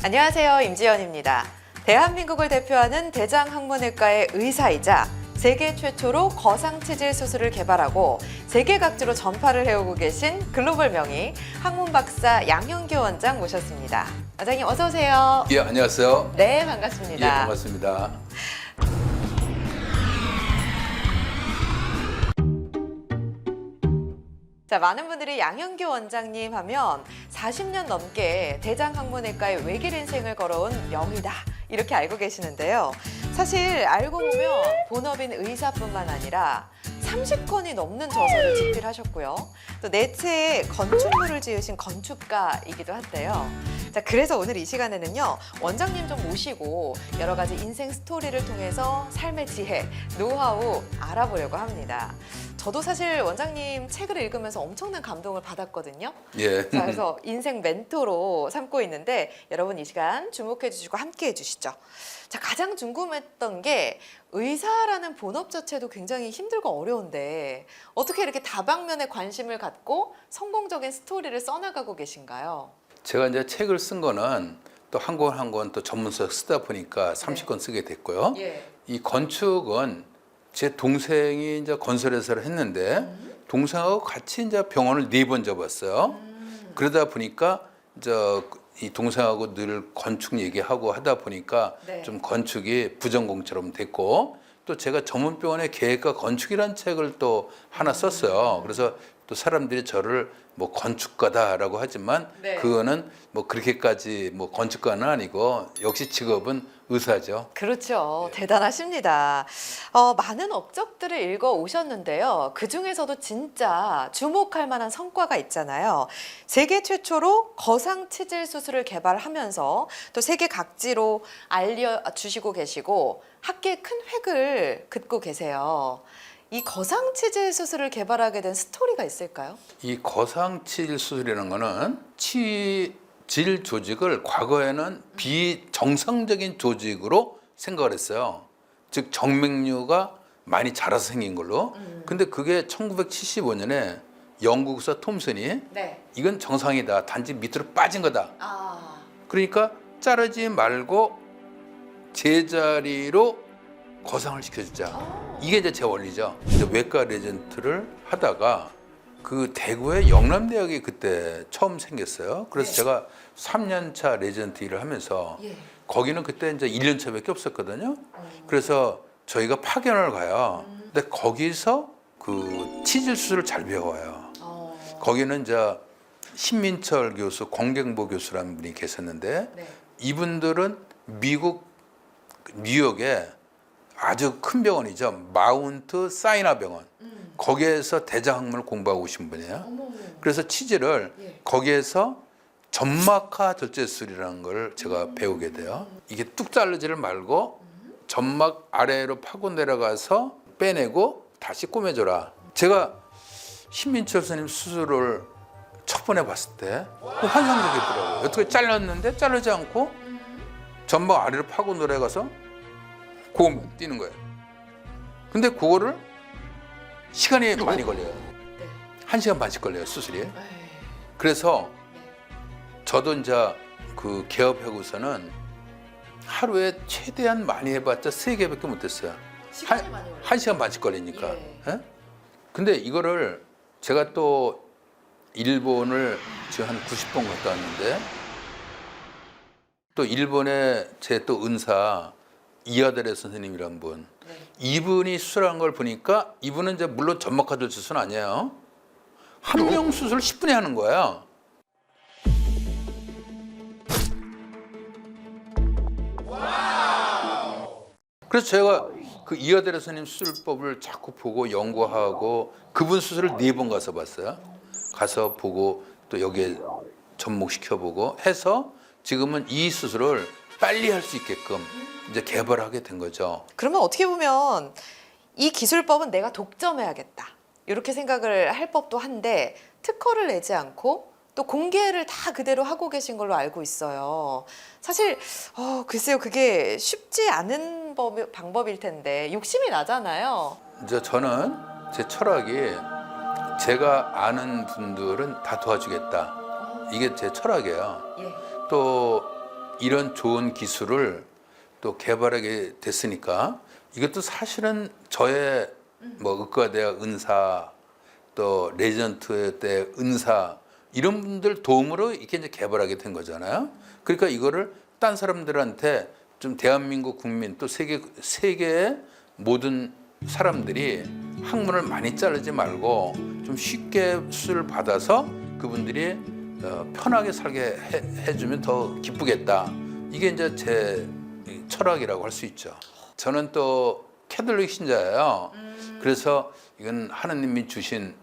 안녕하세요. 임지연입니다. 대한민국을 대표하는 대장학문외과의 의사이자 세계 최초로 거상치질 수술을 개발하고 세계 각지로 전파를 해오고 계신 글로벌 명의 학문 박사 양현규 원장 모셨습니다. 원장님 어서 오세요. 예, 안녕하세요. 네, 반갑습니다. 예, 반갑습니다. 자, 많은 분들이 양현규 원장님 하면 40년 넘게 대장학문외과의 외길 인생을 걸어온 명의다 이렇게 알고 계시는데요. 사실 알고 보면 본업인 의사뿐만 아니라 30권이 넘는 저서를 집필하셨고요. 또 내체에 건축물을 지으신 건축가이기도 한데요. 자, 그래서 오늘 이 시간에는요, 원장님 좀 모시고 여러 가지 인생 스토리를 통해서 삶의 지혜, 노하우 알아보려고 합니다. 저도 사실 원장님 책을 읽으면서 엄청난 감동을 받았거든요. 예. 자, 그래서 인생 멘토로 삼고 있는데 여러분 이 시간 주목해 주시고 함께 해주시죠. 자, 가장 궁금했던 게 의사라는 본업 자체도 굉장히 힘들고 어려운데 어떻게 이렇게 다방면에 관심을 갖고 성공적인 스토리를 써나가고 계신가요? 제가 이제 책을 쓴 거는 또 한 권 한 권 또 전문서 쓰다 보니까 30권 쓰게 됐고요. 예. 이 건축은 제 동생이 이제 건설회사를 했는데 동생하고 같이 이제 병원을 4번 접었어요. 그러다 보니까 이제 이 동생하고 늘 건축 얘기하고 하다 보니까 네. 좀 건축이 부전공처럼 됐고, 또 제가 전문병원의 계획과 건축이라는 책을 또 하나 썼어요. 그래서 또 사람들이 저를 뭐 건축가다라고 하지만 네. 그거는 뭐 그렇게까지 뭐 건축가는 아니고 역시 직업은 의사죠. 그렇죠. 대단하십니다. 많은 업적들을 읽어 오셨는데요. 그 중에서도 진짜 주목할 만한 성과가 있잖아요. 세계 최초로 거상치질 수술을 개발하면서 또 세계 각지로 알려주시고 계시고 학계에 큰 획을 긋고 계세요. 이 거상치질 수술을 개발하게 된 스토리가 있을까요? 이 거상치질 수술이라는 거는 치질 조직을 과거에는 비정상적인 조직으로 생각을 했어요. 즉 정맥류가 많이 자라서 생긴 걸로. 근데 그게 1975년에 영국 의사 톰슨이 네. 이건 정상이다. 단지 밑으로 빠진 거다. 그러니까 자르지 말고 제자리로 거상을 시켜주자. 이게 이제 제 원리죠. 이제 외과 레전트를 하다가 그 대구의 영남대학이 그때 처음 생겼어요. 그래서 네. 제가 3년차 레전트 일을 하면서 예. 거기는 그때 이제 1년차밖에 없었거든요. 그래서 저희가 파견을 가요. 근데 거기서 그 치질 수술을 잘 배워요. 거기는 이제 신민철 교수, 공경보 교수라는 분이 계셨는데 네. 이분들은 미국 뉴욕에 아주 큰 병원이죠. 마운트 사이나 병원. 거기에서 대장학문을 공부하고 오신 분이에요. 그래서 치질을 예. 거기에서 점막하 절제술이라는 걸 제가 배우게 돼요. 이게 뚝 자르지를 말고 점막 아래로 파고 내려가서 빼내고 다시 꼬매줘라. 제가 신민철 선생님 수술을 첫 번에 봤을 때 환상적이더라고요. 어떻게 잘랐는데 자르지 않고 점막 아래로 파고 내려가서 고음 뛰는 거예요. 근데 그거를 시간이 많이 걸려요. 네. 1시간 반씩 걸려요, 수술이. 에이. 그래서 저도 이제 그 개업하고서는 하루에 최대한 많이 해봤자 3개밖에 못했어요. 시간이 많이 걸려요. 1시간 반씩 걸리니까. 예. 예? 근데 이거를 제가 또 일본을 지금 한 90번 갔다 왔는데 또 일본에 제 또 은사 이하다레 선생님이란 분, 네. 이분이 수술한 걸 보니까 이분은 이제 물론 점막하절 수술은 아니에요. 한 명 수술 10분에 하는 거예요. 그래서 제가 그 이하다레 선생님 수술법을 자꾸 보고 연구하고 그분 수술을 4번 가서 봤어요. 가서 보고 또 여기에 접목시켜보고 해서 지금은 이 수술을 빨리 할 수 있게끔 이제 개발하게 된 거죠. 그러면 어떻게 보면 이 기술법은 내가 독점해야겠다 이렇게 생각을 할 법도 한데 특허를 내지 않고 또 공개를 다 그대로 하고 계신 걸로 알고 있어요. 사실 글쎄요, 그게 쉽지 않은 방법일 텐데 욕심이 나잖아요. 이제 저는 제 철학이 제가 아는 분들은 다 도와주겠다. 이게 제 철학이에요. 예. 또 이런 좋은 기술을 또 개발하게 됐으니까 이것도 사실은 저의 뭐 의과대학 은사 또 레전트 때 은사 이런 분들 도움으로 이렇게 이제 개발하게 된 거잖아요. 그러니까 이거를 딴 사람들한테 좀 대한민국 국민 또 세계의 모든 사람들이 학문을 많이 자르지 말고 좀 쉽게 수를 받아서 그분들이 편하게 살게 해주면 더 기쁘겠다. 이게 이제 제 철학이라고 할 수 있죠. 저는 또 캐톨릭 신자예요. 그래서 이건 하나님이 주신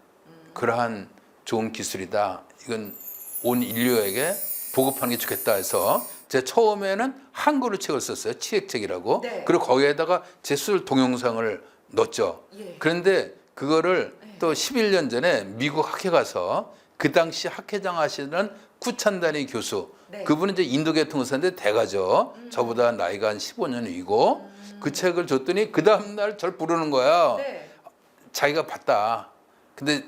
그러한 좋은 기술이다. 이건 온 인류에게 보급하는 게 좋겠다 해서 제가 처음에는 한글로 책을 썼어요. 치액책이라고. 네. 그리고 거기에다가 제 술 동영상을 넣었죠. 예. 그런데 그거를 또 11년 전에 미국 학회 가서 그 당시 학회장 하시는 쿠찬다니 교수 네. 그분은 이제 인도계통사인데 대가죠. 저보다 나이가 한 15년 위고 그 책을 줬더니 그 다음날 저를 부르는 거야. 네. 자기가 봤다. 근데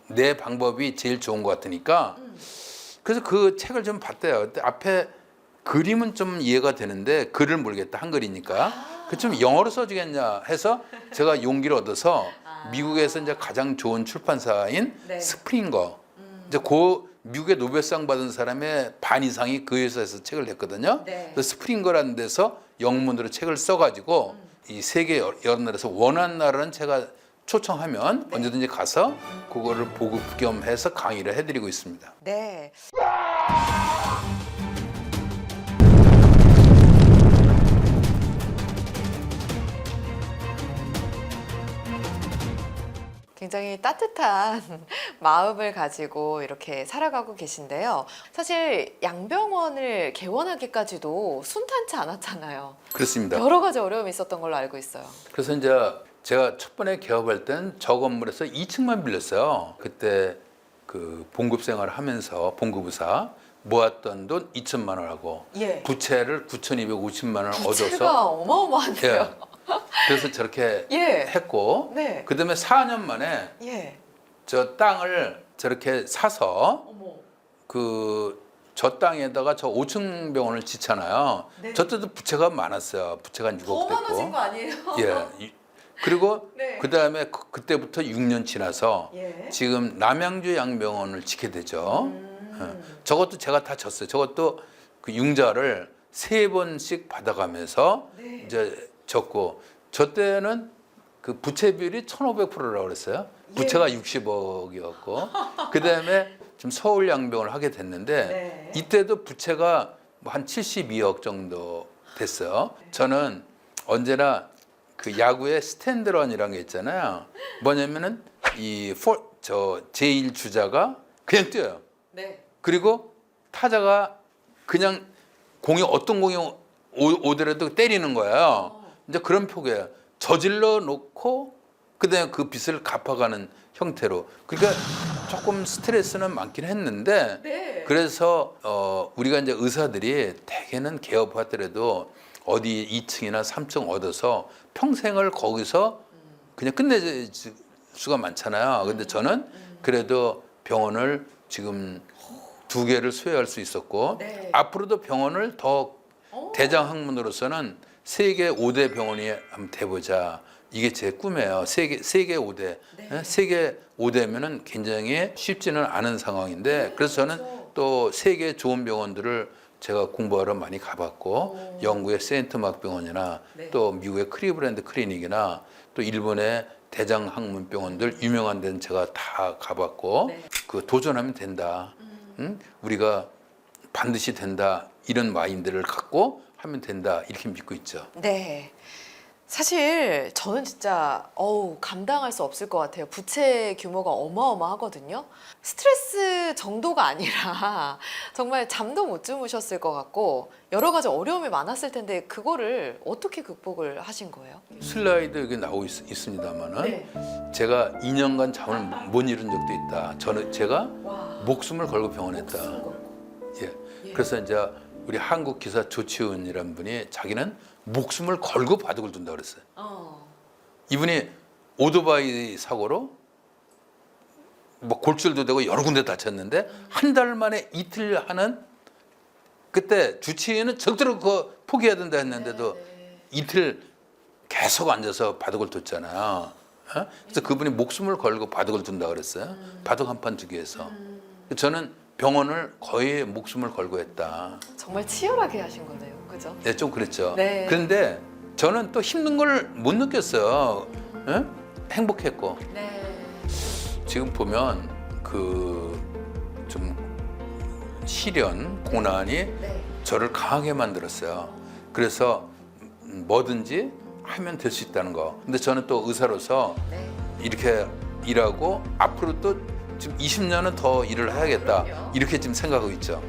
내 방법이 제일 좋은 것 같으니까 그래서 그 책을 좀 봤대요. 근데 앞에 그림은 좀 이해가 되는데 글을 모르겠다. 한글이니까. 그 좀 영어로 써주겠냐 해서 제가 용기를 얻어서 미국에서 이제 가장 좋은 출판사인 네. 스프링거 이제 그 미국의 노벨상 받은 사람의 반 이상이 그 회사에서 책을 냈거든요. 네. 그래서 스프링거라는 데서 영문으로 책을 써가지고 이 세계 여러 나라에서 원하는 나라는 제가 초청하면 언제든지 가서 그거를 보급 겸해서 강의를 해드리고 있습니다. 네. 굉장히 따뜻한 마음을 가지고 이렇게 살아가고 계신데요. 사실 양병원을 개원하기까지도 순탄치 않았잖아요. 그렇습니다. 여러 가지 어려움이 있었던 걸로 알고 있어요. 그래서 이제 제가 첫 번에 개업할 땐 저 건물에서 2층만 빌렸어요. 그때 그 봉급 생활을 하면서 봉급의사 모았던 돈 2천만 원하고 예. 부채를 9,250만 원을 부채가 얻어서 어마어마한데요. 예. 그래서 저렇게 예. 했고 네. 그다음에 4년 만에 예. 저 땅을 저렇게 사서 어머. 저 땅에다가 저 5층 병원을 짓잖아요. 네. 저때도 부채가 많았어요. 부채가 한 6억 더 많아진 됐고. 거 아니에요? 예. 그리고 네. 그다음에 그때부터 6년 지나서 예. 지금 남양주 양병원을 짓게 되죠. 저것도 제가 다 졌어요. 저것도 그 융자를 3번씩 받아가면서 네. 이제 졌고 저 때는 그 부채 비율이 1,500%라고 그랬어요. 부채가 60억이었고 그다음에 지금 서울 양병을 하게 됐는데 네. 이때도 부채가 뭐 한 72억 정도 됐어요. 저는 언제나 그 야구의 스탠드런이라는 게 있잖아요. 뭐냐면은 저 제1 주자가 그냥 뛰어요. 네. 그리고 타자가 그냥 어떤 공이 오더라도 때리는 거예요. 이제 그런 표기예요. 저질러 놓고 그다음에 그 빚을 갚아가는 형태로. 그러니까 조금 스트레스는 많긴 했는데 네. 그래서 우리가 이제 의사들이 대개는 개업하더라도 어디 2층이나 3층 얻어서 평생을 거기서 그냥 끝낼 수가 많잖아요. 근데 저는 그래도 병원을 지금 2개를 소유할 수 있었고 네. 앞으로도 병원을 더 대장 학문으로서는 세계 5대 병원이 한번 돼보자. 이게 제 꿈이에요. 세계 5대. 네. 세계 5대면은 굉장히 쉽지는 않은 상황인데 그래서 저는 또 세계 좋은 병원들을 제가 공부하러 많이 가봤고 영국의 세인트막 병원이나 네. 또 미국의 클리브랜드 클리닉이나 또 일본의 대장 학문 병원들 유명한 데는 제가 다 가봤고 네. 그 도전하면 된다. 응? 우리가 반드시 된다. 이런 마인드를 갖고 하면 된다. 이렇게 믿고 있죠. 네. 사실 저는 진짜 감당할 수 없을 것 같아요. 부채 규모가 어마어마하거든요. 스트레스 정도가 아니라 정말 잠도 못 주무셨을 것 같고 여러 가지 어려움이 많았을 텐데 그거를 어떻게 극복을 하신 거예요? 슬라이드 여기 나오고 있습니다만은 네. 제가 2년간 잠을 못 이룬 적도 있다. 제가 와. 목숨을 걸고 병원했다. 예. 예. 그래서 이제 우리 한국 기사 조치훈이라는 분이 자기는 목숨을 걸고 바둑을 둔다 그랬어요. 이분이 오토바이 사고로 뭐 골절도 되고 여러 군데 다쳤는데 한 달 만에 이틀 하는 그때 주치의는 절대로 그거 포기해야 된다 했는데도 이틀 계속 앉아서 바둑을 뒀잖아요. 어? 그래서 그분이 목숨을 걸고 바둑을 둔다 그랬어요. 바둑 한 판 두기 위해서. 저는 병원을 거의 목숨을 걸고 했다. 정말 치열하게 하신 거네요. 그죠? 네, 좀 그랬죠. 네. 그런데 저는 또 힘든 걸 못 느꼈어요. 예? 행복했고. 네. 지금 보면 그 좀 시련, 고난이 네. 저를 강하게 만들었어요. 그래서 뭐든지 하면 될 수 있다는 거. 근데 저는 또 의사로서 네. 이렇게 일하고 앞으로 또 지금 20년은 더 일을 해야겠다. 그럼요. 이렇게 지금 생각하고 있죠.